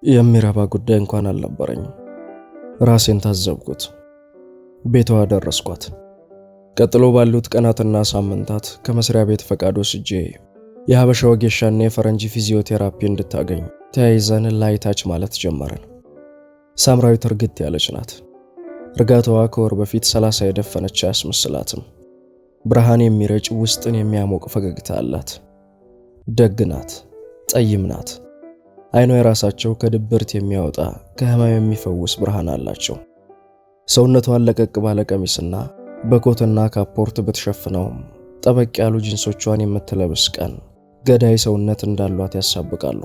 [SPEAKER 1] የሚረባ ጉዳይ እንኳን አልነበረኝም። ራሴን ታዘብኩት። ቤቷ አደረስኳት። ቀጥሎ ባሉት ቀናትና ሳምንታት ከመስሪያ ቤት ፈቃድ ወስጄ የሀበሻ ወጌሻና የፈረንጂ ፊዚዮቴራፒ እንድታገኝ ተያይዘን ላይታች ማለት ጀመረን። ሳምራዊት እርግጥ ያለች ናት። እርጋታዋ ከወር በፊት 30 የደፈነች አያስመስላትም። ብርሃን የሚረጭ ውስጥን የሚያሞቅ ፈገግታ አላት። ደግ ናት፣ ጠይም ናት። አይኗ የራሳቸው ከድብርት የሚያወጣ ከህመም የሚፈውስ ብርሃን አላቸው። ሰውነቷን ለቀቅ ባለ ቀሚስና በኮትና ካፖርት ብትሸፍነውም ጠበቅ ያሉ ጂንሶቿን የምትለብስ ቀን ገዳይ ሰውነት እንዳሏት ያሳብቃሉ።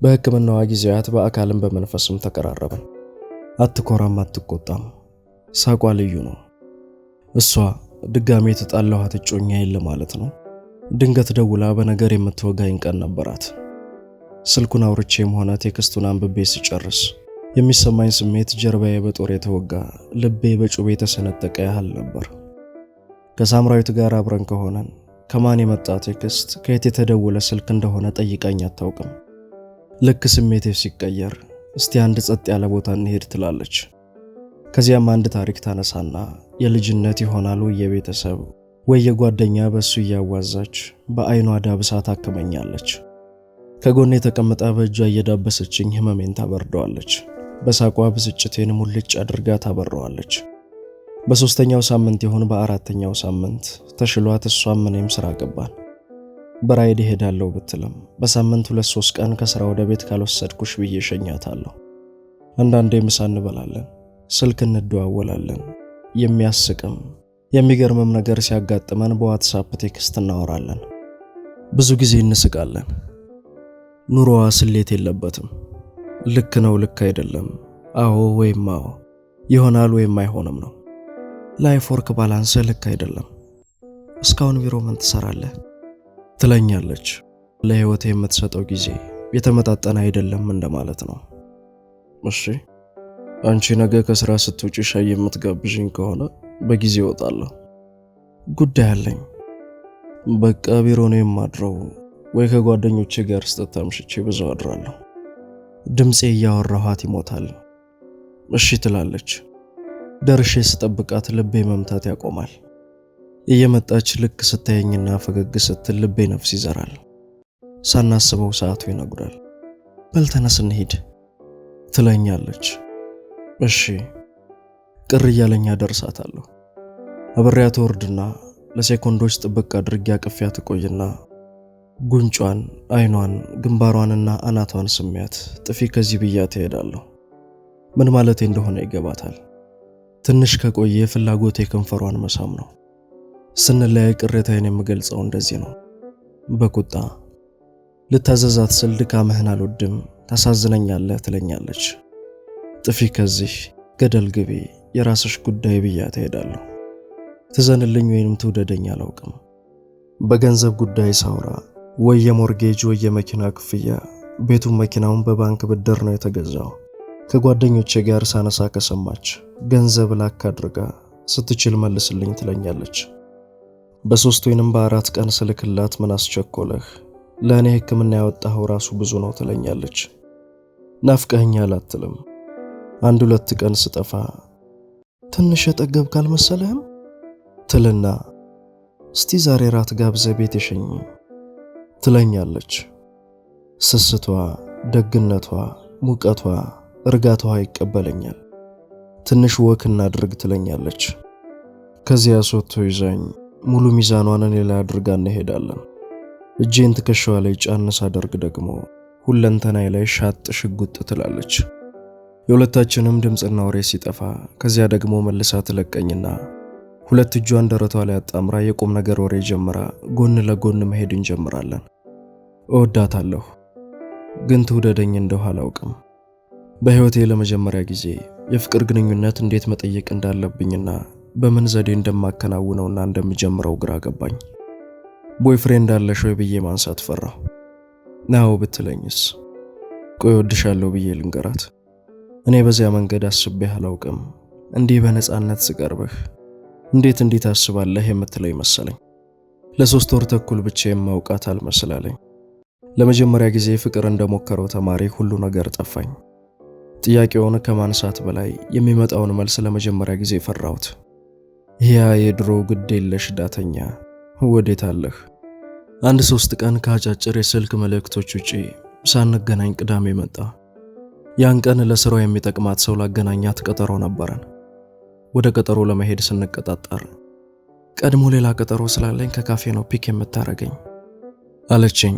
[SPEAKER 1] በሕክምናዋ ጊዜያት በአካልም በመንፈስም ተቀራረብን። አትኮራም፣ አትቆጣም። ሳቋ ልዩ ነው። እሷ ድጋሜ የተጣላኋት እጮኛዬን ለማለት ነው ድንገት ደውላ በነገር የምትወጋኝ ቀን ነበራት። ስልኩን አውርቼም ሆነ ቴክስቱን አንብቤ ሲጨርስ የሚሰማኝ ስሜት ጀርባዬ በጦር የተወጋ ልቤ በጩቤ የተሰነጠቀ ያህል ነበር። ከሳምራዊት ጋር አብረን ከሆነን ከማን የመጣ ቴክስት ከየት የተደወለ ስልክ እንደሆነ ጠይቃኝ አታውቅም። ልክ ስሜቴ ሲቀየር እስቲ አንድ ጸጥ ያለ ቦታ እንሄድ ትላለች። ከዚያም አንድ ታሪክ ታነሳና የልጅነት ይሆናል ወይ የቤተሰብ ወይ የጓደኛ በሱ እያዋዛች በአይኗ ዳብሳ ታከመኛለች። ከጎኔ ተቀምጣ በእጇ እየዳበሰችኝ ህመሜን ታበርደዋለች። በሳቋ ብስጭቴን ሙልጭ አድርጋ ታበረዋለች። በሶስተኛው ሳምንት ይሁን በአራተኛው ሳምንት ተሽሏት እሷም እኔም ስራ ገባን። በራይድ እሄዳለሁ ብትልም በሳምንት 2-3 ቀን ከስራ ወደ ቤት ካልወሰድኩሽ ብዬ ሸኛታለሁ። አንዳንዴ ምሳ እንበላለን፣ ስልክ እንደዋወላለን። የሚያስቅም የሚገርምም ነገር ሲያጋጥመን በዋትስአፕ ቴክስት እናወራለን። ብዙ ጊዜ እንስቃለን። ኑሮዋ ስሌት የለበትም። ልክ ነው፣ ልክ አይደለም፣ አዎ ወይም አዎ፣ ይሆናል ወይም አይሆንም ነው። ላይፍ ወርክ ባላንስ ልክ አይደለም። እስካሁን ቢሮ ምን ትሰራለህ ትለኛለች። ለህይወት የምትሰጠው ጊዜ የተመጣጠነ አይደለም እንደማለት ነው። እሺ አንቺ ነገ ከስራ ስትውጪ ሻይ የምትጋብዥኝ ከሆነ በጊዜ እወጣለሁ። ጉዳይ አለኝ። በቃ ቢሮ ነው የማድረው ወይ ከጓደኞቼ ጋር ስተታምሽቼ ብዙ አድራለሁ። ድምጼ እያወራኋት ይሞታል። እሺ ትላለች። ደርሼ ስጠብቃት ልቤ መምታት ያቆማል። እየመጣች ልክ ስታየኝና ፈገግ ስትል ልቤ ነፍስ ይዘራል። ሳናስበው ሰዓቱ ይነጉዳል። በል ተነስ እንሂድ ትለኛለች። እሺ ቅር እያለኝ አደርሳታለሁ። አብሬያት ወርድና ለሴኮንዶች ጥብቅ አድርጌ አቅፊያት ቆይና ጉንጯን፣ አይኗን፣ ግንባሯንና አናቷን ስሚያት ጥፊ ከዚህ ብያት እሄዳለሁ። ምን ማለቴ እንደሆነ ይገባታል። ትንሽ ከቆየ ፍላጎቴ ከንፈሯን መሳም ነው። ስንለያይ ቅሬታዬን የምገልጸው እንደዚህ ነው፣ በቁጣ። ልታዘዛት ስል ድካምህን አልወድም፣ ታሳዝነኛለህ ትለኛለች። ጥፊ ከዚህ፣ ገደል ግቢ፣ የራስሽ ጉዳይ ብያት እሄዳለሁ። ትዘንልኝ ወይንም ትውደደኝ አላውቅም። በገንዘብ ጉዳይ ሳውራ ወይ የሞርጌጅ ወይ የመኪና ክፍያ፣ ቤቱን መኪናውን በባንክ ብድር ነው የተገዛው። ከጓደኞቼ ጋር ሳነሳ ከሰማች ገንዘብ ላክ አድርጋ ስትችል መልስልኝ ትለኛለች። በ3 ወይንም በ4 ቀን ስልክላት ምን አስቸኮለህ? ለእኔ ሕክምና ያወጣኸው ራሱ ብዙ ነው ትለኛለች። ናፍቀኸኛል አትልም። 1-2 ቀን ስጠፋ ትንሽ የጠገብክ አልመሰለህም ትልና እስቲ ዛሬ ራት ጋብዘ ቤት የሸኝ ትለኛለች። ስስቷ፣ ደግነቷ፣ ሙቀቷ፣ እርጋቷ ይቀበለኛል። ትንሽ ወክ እናድርግ ትለኛለች። ከዚያ ሶቶ ይዛኝ ሙሉ ሚዛኗን እኔ ላይ አድርጋ እንሄዳለን። እጄን ትከሻዋ ላይ ጫን ሳደርግ ደግሞ ሁለንተናዬ ላይ ሻጥ ሽጉጥ ትላለች። የሁለታችንም ድምጽና ወሬ ሲጠፋ ከዚያ ደግሞ መልሳ ትለቀኝና ሁለት እጇን ደረቷ ላይ አጣምራ የቁም ነገር ወሬ ጀምራ ጎን ለጎን መሄድ እንጀምራለን። እወዳታለሁ፣ ግን ትውደደኝ እንደው አላውቅም። በህይወቴ ለመጀመሪያ ጊዜ የፍቅር ግንኙነት እንዴት መጠየቅ እንዳለብኝና በምን ዘዴ እንደማከናውነውና እንደምጀምረው ግራ ገባኝ። ቦይፍሬንድ አለሽ ወይ ብዬ ማንሳት ፈራሁ። ናው ብትለኝስ? ቆይ ወድሻለሁ ብዬ ልንገራት? እኔ በዚያ መንገድ አስቤህ አላውቅም። እንዲህ በነፃነት ስቀርብህ እንዴት አስባለህ የምትለኝ መሰለኝ። ለ3 ወር ተኩል ብቻ የማውቃት አልመስላለኝ። ለመጀመሪያ ጊዜ ፍቅር እንደሞከረው ተማሪ ሁሉ ነገር ጠፋኝ። ጥያቄውን ከማንሳት በላይ የሚመጣውን መልስ ለመጀመሪያ ጊዜ ፈራሁት። ያ የድሮ ግድ የለሽ ዳተኛ ወዴት አለህ? 1-3 ቀን ከአጫጭር የስልክ መልእክቶች ውጪ ሳንገናኝ ቅዳሜ መጣ። ያን ቀን ለስራው የሚጠቅማት ሰው ላገናኛት ቀጠሮ ነበረን። ወደ ቀጠሮ ለመሄድ ስንቀጣጣር ቀድሞ ሌላ ቀጠሮ ስላለኝ ከካፌ ነው ፒክ የምታረገኝ አለችኝ።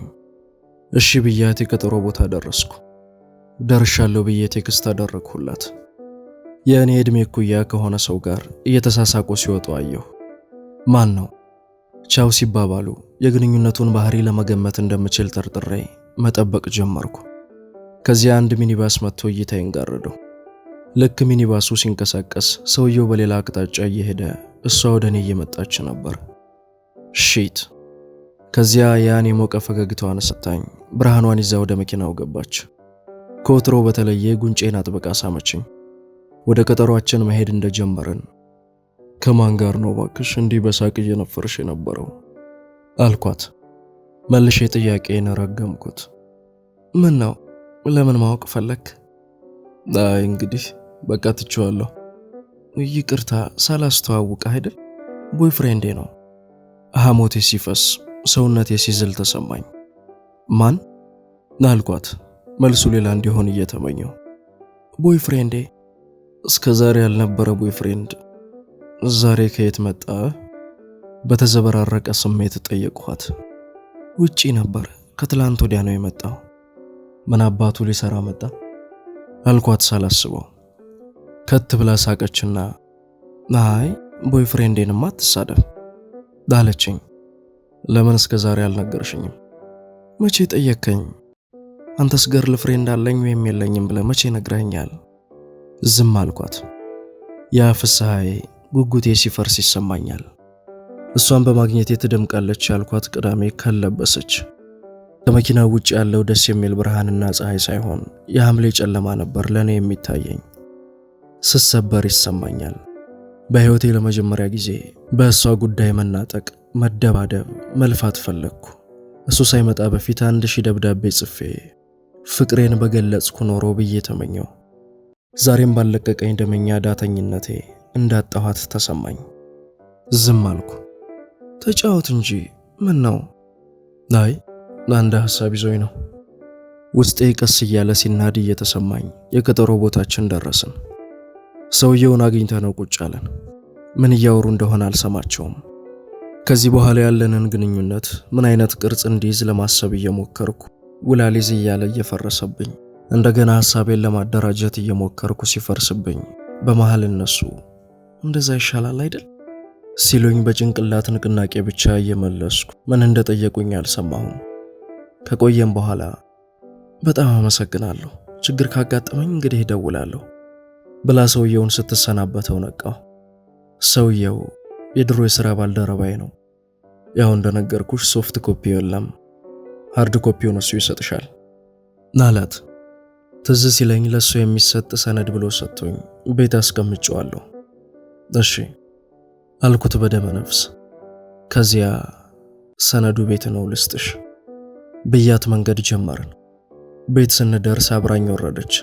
[SPEAKER 1] እሺ ብያት የቀጠሮ ቦታ ደረስኩ። ደርሻለሁ ብዬ ቴክስት አደረግሁላት። የእኔ ዕድሜ እኩያ ከሆነ ሰው ጋር እየተሳሳቁ ሲወጡ አየሁ። ማን ነው? ቻው ሲባባሉ የግንኙነቱን ባህሪ ለመገመት እንደምችል ጠርጥሬ መጠበቅ ጀመርኩ። ከዚያ አንድ ሚኒባስ መጥቶ እይታዬን ጋረደው። ልክ ሚኒባሱ ሲንቀሳቀስ ሰውየው በሌላ አቅጣጫ እየሄደ እሷ ወደ እኔ እየመጣች ነበር። ሺት! ከዚያ ያን የሞቀ ፈገግታዋን ሰጣኝ። ብርሃኗን ይዛ ወደ መኪናው ገባች። ከወትሮ በተለየ ጉንጬን አጥብቃ ሳመችኝ። ወደ ቀጠሯችን መሄድ እንደጀመርን ከማን ጋር ነው ባክሽ እንዲህ በሳቅ እየነፈርሽ የነበረው አልኳት። መልሼ ጥያቄን ረገምኩት። ምን ነው ለምን ማወቅ ፈለክ? አይ እንግዲህ በቃ ትቼዋለሁ። ይቅርታ ሳላስተዋውቅ አይደል? ቦይፍሬንዴ ነው። ሐሞቴ ሲፈስ ሰውነቴ ሲዝል ተሰማኝ። ማን አልኳት፣ መልሱ ሌላ እንዲሆን እየተመኘው። ቦይፍሬንዴ። እስከ ዛሬ ያልነበረ ቦይፍሬንድ ዛሬ ከየት መጣ? በተዘበራረቀ ስሜት ጠየቅኋት። ውጪ ነበር፣ ከትላንት ወዲያ ነው የመጣው። ምን አባቱ ሊሰራ መጣ አልኳት ሳላስበው። ከት ብላ ሳቀችና አይ ቦይፍሬንዴንማ አትሳደብ ዳለችኝ። ለምን እስከ ዛሬ አልነገርሽኝም? መቼ ጠየከኝ? አንተስ ገርል ፍሬንድ አለኝ ወይም የለኝም ብለህ መቼ ነግረኸኛል? ዝም አልኳት። ያ ፍስሐዬ ጉጉቴ ሲፈርስ ይሰማኛል። እሷን በማግኘቴ ትደምቃለች ያልኳት ቅዳሜ ከለበሰች። ከመኪናው ውጭ ያለው ደስ የሚል ብርሃንና ፀሐይ ሳይሆን የሐምሌ ጨለማ ነበር ለኔ የሚታየኝ። ስሰበር ይሰማኛል። በሕይወቴ ለመጀመሪያ ጊዜ በእሷ ጉዳይ መናጠቅ፣ መደባደብ፣ መልፋት ፈለግኩ። እሱ ሳይመጣ በፊት 1000 ደብዳቤ ጽፌ ፍቅሬን በገለጽኩ ኖሮ ብዬ ተመኘው። ዛሬም ባለቀቀኝ ደመኛ ዳተኝነቴ እንዳጣኋት ተሰማኝ። ዝም አልኩ። ተጫወት እንጂ ምን ነው? አይ አንድ ሐሳብ ይዞኝ ነው። ውስጤ ቀስ እያለ ሲናድ እየተሰማኝ የቀጠሮ ቦታችን ደረስን። ሰውየውን አግኝተነው ቁጭ አለን። ምን እያወሩ እንደሆነ አልሰማቸውም። ከዚህ በኋላ ያለንን ግንኙነት ምን አይነት ቅርጽ እንዲይዝ ለማሰብ እየሞከርኩ ውላሊዝ እያለ እየፈረሰብኝ፣ እንደገና ሐሳቤን ለማደራጀት እየሞከርኩ ሲፈርስብኝ በመሃል እነሱ እንደዛ ይሻላል አይደል ሲሉኝ በጭንቅላት ንቅናቄ ብቻ እየመለስኩ ምን እንደጠየቁኝ አልሰማሁም። ከቆየም በኋላ በጣም አመሰግናለሁ፣ ችግር ካጋጠመኝ እንግዲህ እደውላለሁ ብላ ሰውየውን ስትሰናበተው ነቃው። ሰውየው የድሮ የሥራ ባልደረባዬ ነው። ያው እንደነገርኩሽ ሶፍት ኮፒ የለም፣ ሃርድ ኮፒውን እሱ ይሰጥሻል ናላት። ትዝ ሲለኝ ለሱ የሚሰጥ ሰነድ ብሎ ሰጥቶኝ ቤት አስቀምጬዋለሁ። እሺ አልኩት በደመ ነፍስ። ከዚያ ሰነዱ ቤት ነው ልስጥሽ ብያት መንገድ ጀመርን። ቤት ስንደርስ አብራኝ ወረደች።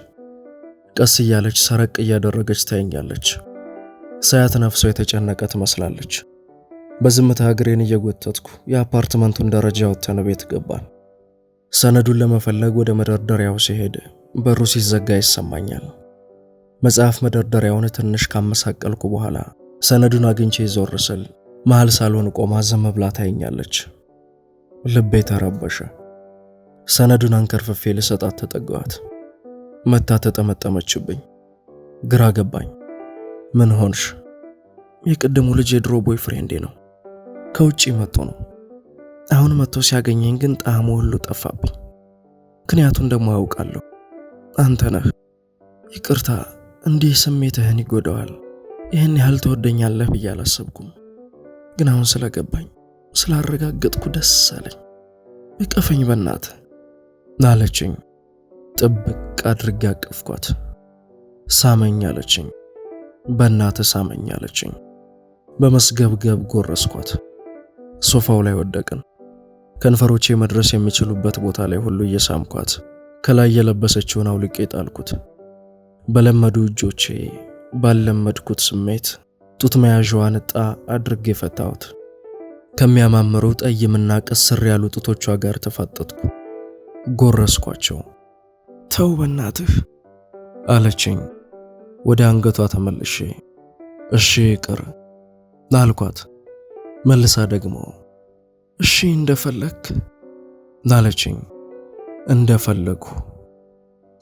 [SPEAKER 1] ቀስ እያለች ሰረቅ እያደረገች ታየኛለች። ሳያት ነፍሷ የተጨነቀ ትመስላለች። በዝምታ እግሬን እየጎተትኩ የአፓርትመንቱን ደረጃ ወጥተን ቤት ገባን። ሰነዱን ለመፈለግ ወደ መደርደሪያው ሲሄድ በሩ ሲዘጋ ይሰማኛል። መጽሐፍ መደርደሪያውን ትንሽ ካመሳቀልኩ በኋላ ሰነዱን አግኝቼ ዞር ስል መሃል ሳሎን ቆማ ዝም ብላ ታየኛለች። ልቤ ተረበሸ። ሰነዱን አንከርፍፌ ልሰጣት ተጠጋኋት። መታ ተጠመጠመችብኝ። ግራ ገባኝ። ምን ሆንሽ? የቅድሙ ልጅ የድሮ ቦይፍሬንዴ ነው። ከውጪ መጥቶ ነው። አሁን መጥቶ ሲያገኘኝ ግን ጣዕሙ ሁሉ ጠፋብኝ። ምክንያቱን ደግሞ ያውቃለሁ። አንተ ነህ። ይቅርታ፣ እንዲህ ስሜትህን ይጎዳዋል። ይህን ያህል ትወደኛለህ ብዬ አላሰብኩም። ግን አሁን ስለገባኝ ስላረጋገጥኩ ደስ አለኝ። እቀፈኝ በእናትህ አለችኝ። ጥብቅ አድርጌ አቀፍኳት። ሳመኝ አለችኝ። በእናትህ ሳመኝ አለችኝ። በመስገብገብ ጎረስኳት። ሶፋው ላይ ወደቅን። ከንፈሮቼ መድረስ የሚችሉበት ቦታ ላይ ሁሉ እየሳምኳት ከላይ የለበሰችውን አውልቄ ጣልኩት። በለመዱ እጆቼ ባለመድኩት ስሜት ጡት መያዣዋን ዕጣ አድርጌ ፈታሁት። ከሚያማምሩ ጠይምና ቅስር ያሉ ጡቶቿ ጋር ተፋጠጥኩ። ጎረስኳቸው። ተው በእናትህ አለችኝ። ወደ አንገቷ ተመልሼ እሺ ይቅር አልኳት። መልሳ ደግሞ እሺ እንደፈለክ አለችኝ። እንደፈለኩ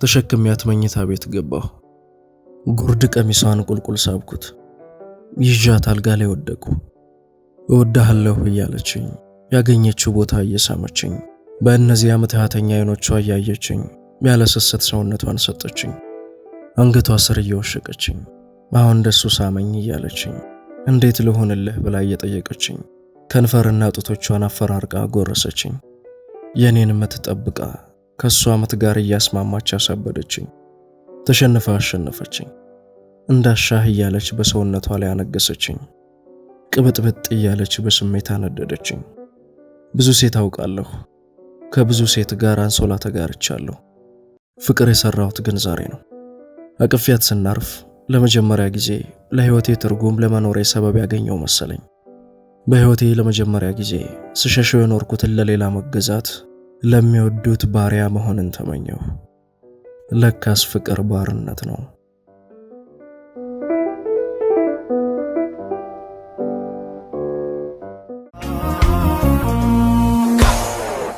[SPEAKER 1] ተሸክሚያት መኝታ ቤት ገባሁ። ጉርድ ቀሚሷን ቁልቁል ሳብኩት። ይዣት አልጋ ላይ ወደቁ። እወድሃለሁ እያለችኝ ያገኘችው ቦታ እየሳመችኝ በእነዚያ ምትሃተኛ አይኖቿ እያየችኝ ያለ ስስት ሰውነቷን ሰጠችኝ። አንገቷ ስር እየወሸቀችኝ አሁን ደሱ ሳመኝ እያለችኝ እንዴት ልሆንልህ ብላ እየጠየቀችኝ ከንፈርና ጡቶቿን አፈራርቃ ጎረሰችኝ። የኔን ምትጠብቃ ከሷ ምት ጋር እያስማማች አሳበደችኝ። ተሸንፋ አሸነፈችኝ። እንዳሻህ እያለች በሰውነቷ ላይ አነገሰችኝ። ቅብጥብጥ እያለች በስሜት አነደደችኝ። ብዙ ሴት አውቃለሁ። ከብዙ ሴት ጋር አንሶላ ተጋርቻለሁ። ፍቅር የሰራሁት ግን ዛሬ ነው። አቅፊያት ስናርፍ ለመጀመሪያ ጊዜ ለህይወቴ ትርጉም ለመኖሬ ሰበብ ያገኘው መሰለኝ። በህይወቴ ለመጀመሪያ ጊዜ ስሸሸው የኖርኩትን ለሌላ መገዛት፣ ለሚወዱት ባሪያ መሆንን ተመኘሁ። ለካስ ፍቅር ባርነት ነው።